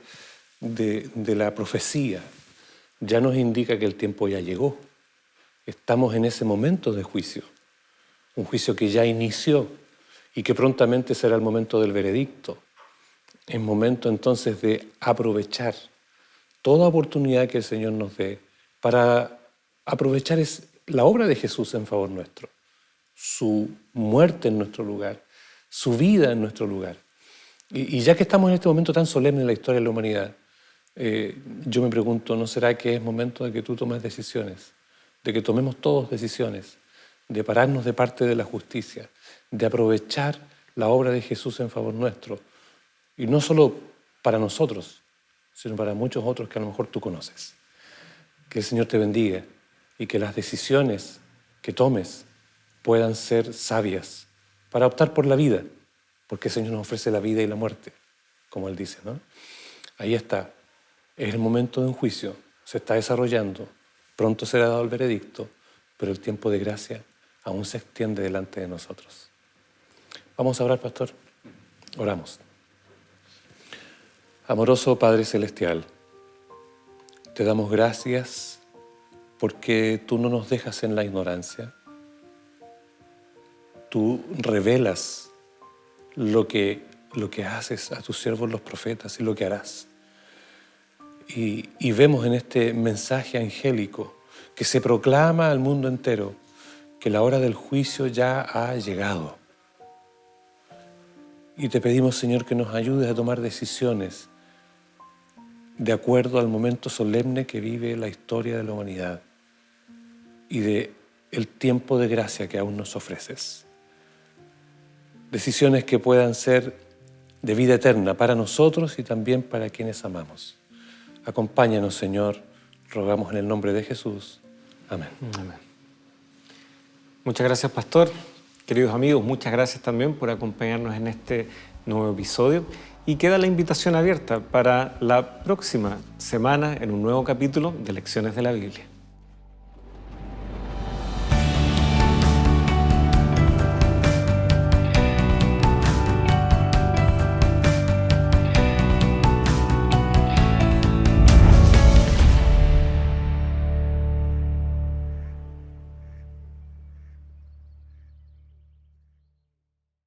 de la profecía, ya nos indica que el tiempo ya llegó. Estamos en ese momento de juicio, un juicio que ya inició y que prontamente será el momento del veredicto. Es momento entonces de aprovechar toda oportunidad que el Señor nos dé para aprovechar la obra de Jesús en favor nuestro, su muerte en nuestro lugar, su vida en nuestro lugar. Y ya que estamos en este momento tan solemne en la historia de la humanidad, yo me pregunto, ¿no será que es momento de que tú tomes decisiones, de que tomemos todos decisiones, de pararnos de parte de la justicia, de aprovechar la obra de Jesús en favor nuestro? Y no solo para nosotros, sino para muchos otros que a lo mejor tú conoces. Que el Señor te bendiga y que las decisiones que tomes puedan ser sabias para optar por la vida, porque el Señor nos ofrece la vida y la muerte, como Él dice, ¿no? Ahí está. Es el momento de un juicio, se está desarrollando, pronto será dado el veredicto, pero el tiempo de gracia aún se extiende delante de nosotros. Vamos a orar, pastor. Oramos. Amoroso Padre Celestial, te damos gracias porque tú no nos dejas en la ignorancia. Tú revelas lo que haces a tus siervos los profetas y lo que harás. Y vemos en este mensaje angélico que se proclama al mundo entero que la hora del juicio ya ha llegado. Y te pedimos, Señor, que nos ayudes a tomar decisiones de acuerdo al momento solemne que vive la historia de la humanidad y del tiempo de gracia que aún nos ofreces. Decisiones que puedan ser de vida eterna para nosotros y también para quienes amamos. Acompáñanos, Señor, rogamos en el nombre de Jesús. Amén. Amén. Muchas gracias, pastor. Queridos amigos, muchas gracias también por acompañarnos en este nuevo episodio. Y queda la invitación abierta para la próxima semana en un nuevo capítulo de Lecciones de la Biblia.